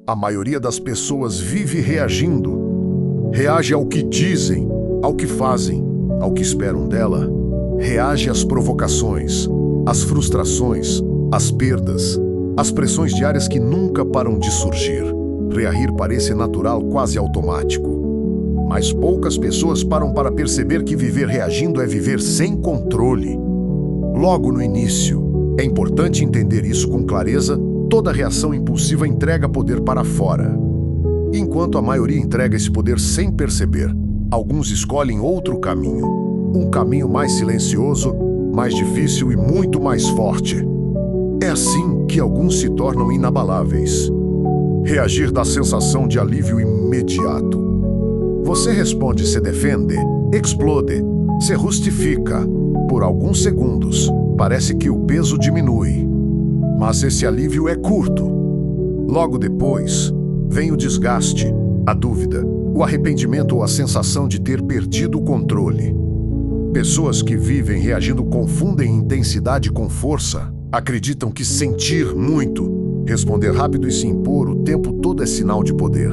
A maioria das pessoas vive reagindo. Reage ao que dizem, ao que fazem, ao que esperam dela. Reage às provocações, às frustrações, às perdas, às pressões diárias que nunca param de surgir. Reagir parece natural, quase automático. Mas poucas pessoas param para perceber que viver reagindo é viver sem controle. Logo no início, é importante entender isso com clareza. Toda reação impulsiva entrega poder para fora. Enquanto a maioria entrega esse poder sem perceber, alguns escolhem outro caminho. Um caminho mais silencioso, mais difícil e muito mais forte. É assim que alguns se tornam inabaláveis. Reagir dá sensação de alívio imediato. Você responde, se defende, explode, se justifica. Por alguns segundos, parece que o peso diminui. Mas esse alívio é curto. Logo depois, vem o desgaste, a dúvida, o arrependimento ou a sensação de ter perdido o controle. Pessoas que vivem reagindo confundem intensidade com força. Acreditam que sentir muito, responder rápido e se impor o tempo todo é sinal de poder.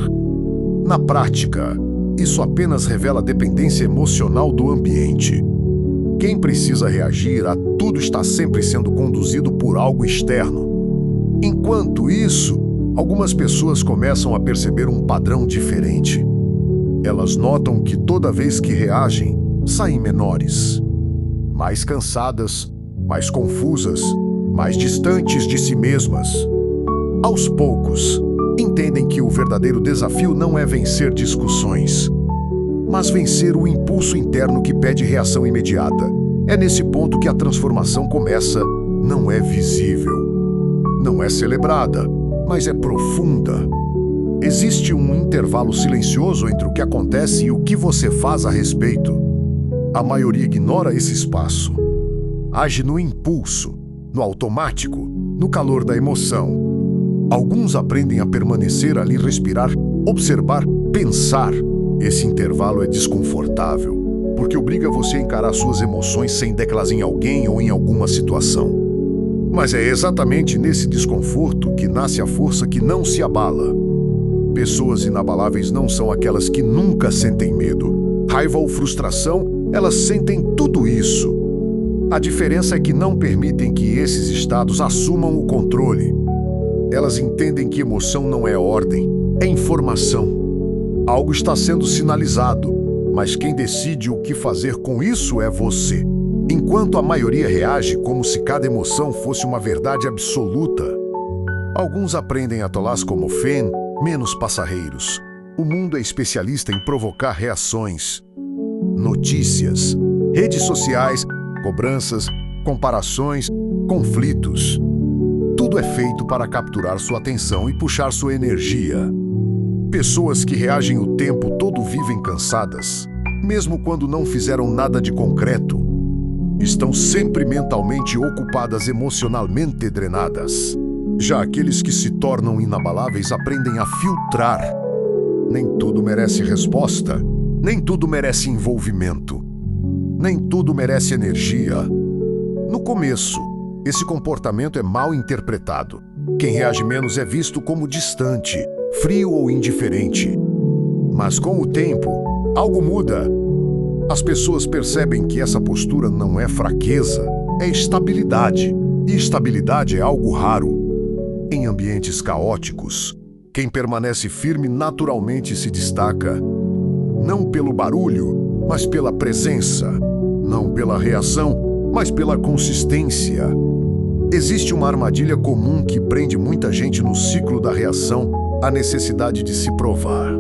Na prática, isso apenas revela a dependência emocional do ambiente. Quem precisa reagir a tudo está sempre sendo conduzido por algo externo. Enquanto isso, algumas pessoas começam a perceber um padrão diferente. Elas notam que toda vez que reagem, saem menores, mais cansadas, mais confusas, mais distantes de si mesmas. Aos poucos, entendem que o verdadeiro desafio não é vencer discussões, mas vencer o impulso interno que pede reação imediata. É nesse ponto que a transformação começa. Não é visível, não é celebrada, mas é profunda. Existe um intervalo silencioso entre o que acontece e o que você faz a respeito. A maioria ignora esse espaço. Age no impulso, no automático, no calor da emoção. Alguns aprendem a permanecer ali, respirar, observar, pensar. Esse intervalo é desconfortável, porque obriga você a encarar suas emoções sem declarar em alguém ou em alguma situação. Mas é exatamente nesse desconforto que nasce a força que não se abala. Pessoas inabaláveis não são aquelas que nunca sentem medo, raiva ou frustração. Elas sentem tudo isso. A diferença é que não permitem que esses estados assumam o controle. Elas entendem que emoção não é ordem, é informação. Algo está sendo sinalizado, mas quem decide o que fazer com isso é você. Enquanto a maioria reage como se cada emoção fosse uma verdade absoluta. Alguns aprendem a tolar como fém, menos passarreiros. O mundo é especialista em provocar reações. Notícias, redes sociais, cobranças, comparações, conflitos. Tudo é feito para capturar sua atenção e puxar sua energia. Pessoas que reagem o tempo todo vivem cansadas, mesmo quando não fizeram nada de concreto. Estão sempre mentalmente ocupadas, emocionalmente drenadas. Já aqueles que se tornam inabaláveis aprendem a filtrar. Nem tudo merece resposta. Nem tudo merece envolvimento. Nem tudo merece energia. No começo, esse comportamento é mal interpretado. Quem reage menos é visto como distante, frio ou indiferente. Mas com o tempo, algo muda. As pessoas percebem que essa postura não é fraqueza, é estabilidade. E estabilidade é algo raro. Em ambientes caóticos, quem permanece firme naturalmente se destaca. Não pelo barulho, mas pela presença. Não pela reação, mas pela consistência. Existe uma armadilha comum que prende muita gente no ciclo da reação, a necessidade de se provar.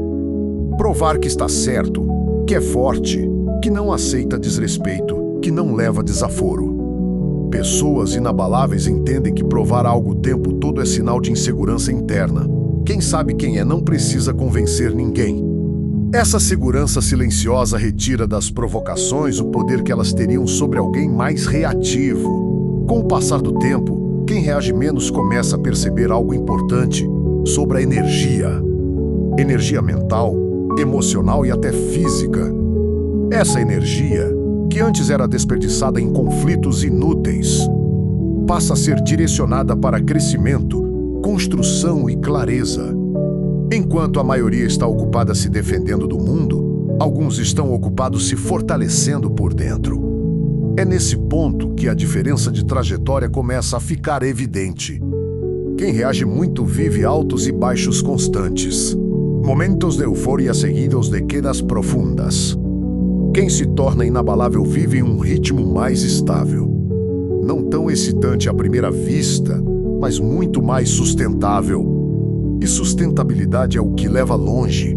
Provar que está certo, que é forte, que não aceita desrespeito, que não leva desaforo. Pessoas inabaláveis entendem que provar algo o tempo todo é sinal de insegurança interna. Quem sabe quem é não precisa convencer ninguém. Essa segurança silenciosa retira das provocações o poder que elas teriam sobre alguém mais reativo. Com o passar do tempo, quem reage menos começa a perceber algo importante sobre a energia. Energia mental, emocional e até física. Essa energia, que antes era desperdiçada em conflitos inúteis, passa a ser direcionada para crescimento, construção e clareza. Enquanto a maioria está ocupada se defendendo do mundo, alguns estão ocupados se fortalecendo por dentro. É nesse ponto que a diferença de trajetória começa a ficar evidente. Quem reage muito vive altos e baixos constantes, momentos de euforia seguidos de quedas profundas. Quem se torna inabalável vive em um ritmo mais estável. Não tão excitante à primeira vista, mas muito mais sustentável. E sustentabilidade é o que leva longe.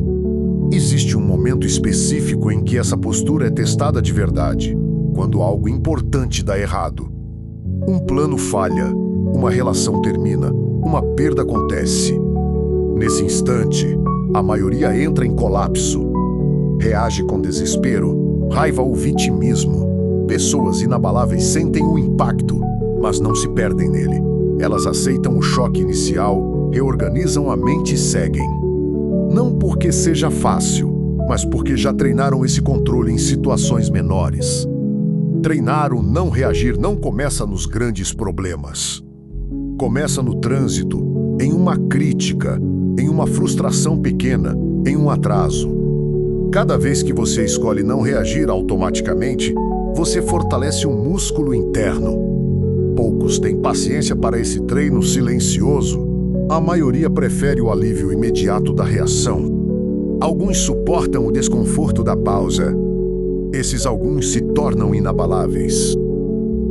Existe um momento específico em que essa postura é testada de verdade, quando algo importante dá errado. Um plano falha, uma relação termina, uma perda acontece. Nesse instante, a maioria entra em colapso. Reage com desespero, raiva ou vitimismo. Pessoas inabaláveis sentem o impacto, mas não se perdem nele. Elas aceitam o choque inicial, reorganizam a mente e seguem. Não porque seja fácil, mas porque já treinaram esse controle em situações menores. Treinar o não reagir não começa nos grandes problemas. Começa no trânsito, em uma crítica, em uma frustração pequena, em um atraso. Cada vez que você escolhe não reagir automaticamente, você fortalece um músculo interno. Poucos têm paciência para esse treino silencioso. A maioria prefere o alívio imediato da reação. Alguns suportam o desconforto da pausa. Esses alguns se tornam inabaláveis.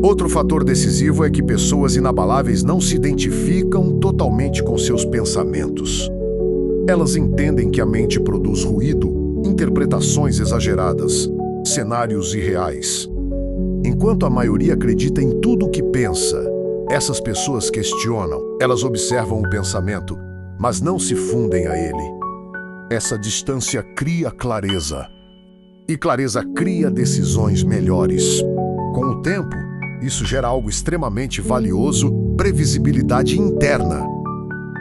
Outro fator decisivo é que pessoas inabaláveis não se identificam totalmente com seus pensamentos. Elas entendem que a mente produz ruído, interpretações exageradas, cenários irreais. Enquanto a maioria acredita em tudo o que pensa, essas pessoas questionam, elas observam o pensamento, mas não se fundem a ele. Essa distância cria clareza. E clareza cria decisões melhores. Com o tempo, isso gera algo extremamente valioso, previsibilidade interna.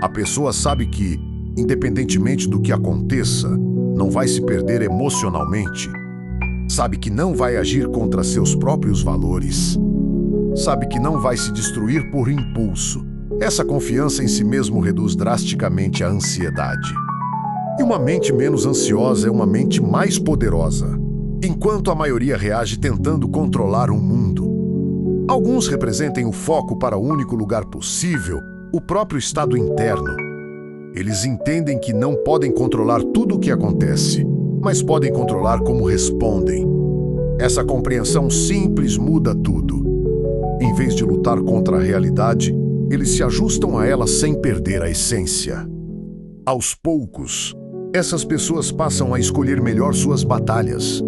A pessoa sabe que, independentemente do que aconteça, não vai se perder emocionalmente. Sabe que não vai agir contra seus próprios valores. Sabe que não vai se destruir por impulso. Essa confiança em si mesmo reduz drasticamente a ansiedade. E uma mente menos ansiosa é uma mente mais poderosa. Enquanto a maioria reage tentando controlar o mundo. Alguns representem o foco para o único lugar possível, o próprio estado interno. Eles entendem que não podem controlar tudo o que acontece, mas podem controlar como respondem. Essa compreensão simples muda tudo. Em vez de lutar contra a realidade, eles se ajustam a ela sem perder a essência. Aos poucos, essas pessoas passam a escolher melhor suas batalhas.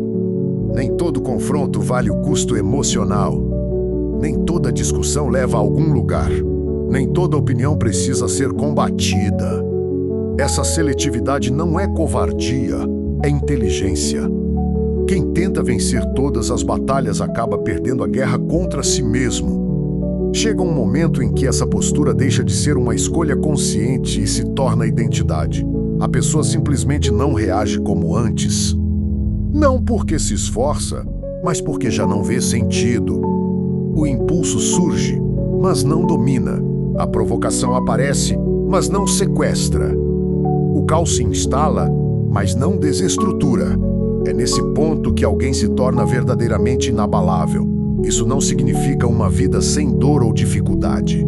Nem todo confronto vale o custo emocional. Nem toda discussão leva a algum lugar. Nem toda opinião precisa ser combatida. Essa seletividade não é covardia, é inteligência. Quem tenta vencer todas as batalhas acaba perdendo a guerra contra si mesmo. Chega um momento em que essa postura deixa de ser uma escolha consciente e se torna identidade. A pessoa simplesmente não reage como antes. Não porque se esforça, mas porque já não vê sentido. O impulso surge, mas não domina. A provocação aparece, mas não sequestra. O caos se instala, mas não desestrutura. É nesse ponto que alguém se torna verdadeiramente inabalável. Isso não significa uma vida sem dor ou dificuldade.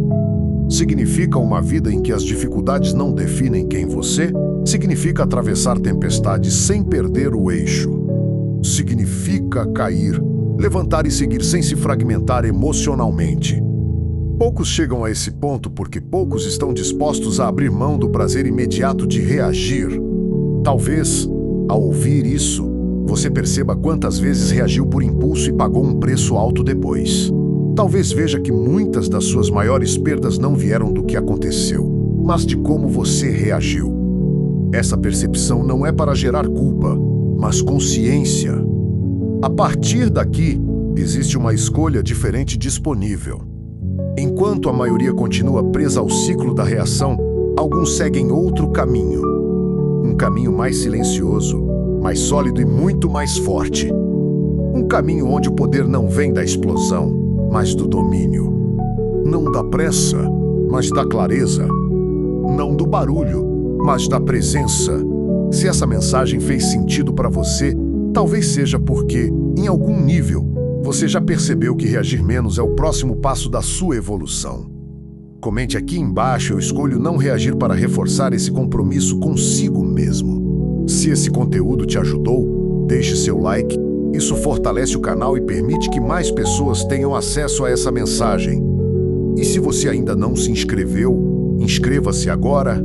Significa uma vida em que as dificuldades não definem quem você. Significa atravessar tempestades sem perder o eixo. Significa cair, levantar e seguir sem se fragmentar emocionalmente. Poucos chegam a esse ponto porque poucos estão dispostos a abrir mão do prazer imediato de reagir. Talvez, ao ouvir isso, você perceba quantas vezes reagiu por impulso e pagou um preço alto depois. Talvez veja que muitas das suas maiores perdas não vieram do que aconteceu, mas de como você reagiu. Essa percepção não é para gerar culpa, mas consciência. A partir daqui, existe uma escolha diferente disponível. Enquanto a maioria continua presa ao ciclo da reação, alguns seguem outro caminho. Um caminho mais silencioso, mais sólido e muito mais forte. Um caminho onde o poder não vem da explosão, mas do domínio. Não da pressa, mas da clareza. Não do barulho, mas da presença. Se essa mensagem fez sentido para você, talvez seja porque, em algum nível, você já percebeu que reagir menos é o próximo passo da sua evolução. Comente aqui embaixo, eu escolho não reagir para reforçar esse compromisso consigo mesmo. Se esse conteúdo te ajudou, deixe seu like. Isso fortalece o canal e permite que mais pessoas tenham acesso a essa mensagem. E se você ainda não se inscreveu, inscreva-se agora.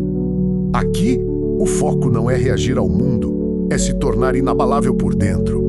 Aqui, o foco não é reagir ao mundo, é se tornar inabalável por dentro.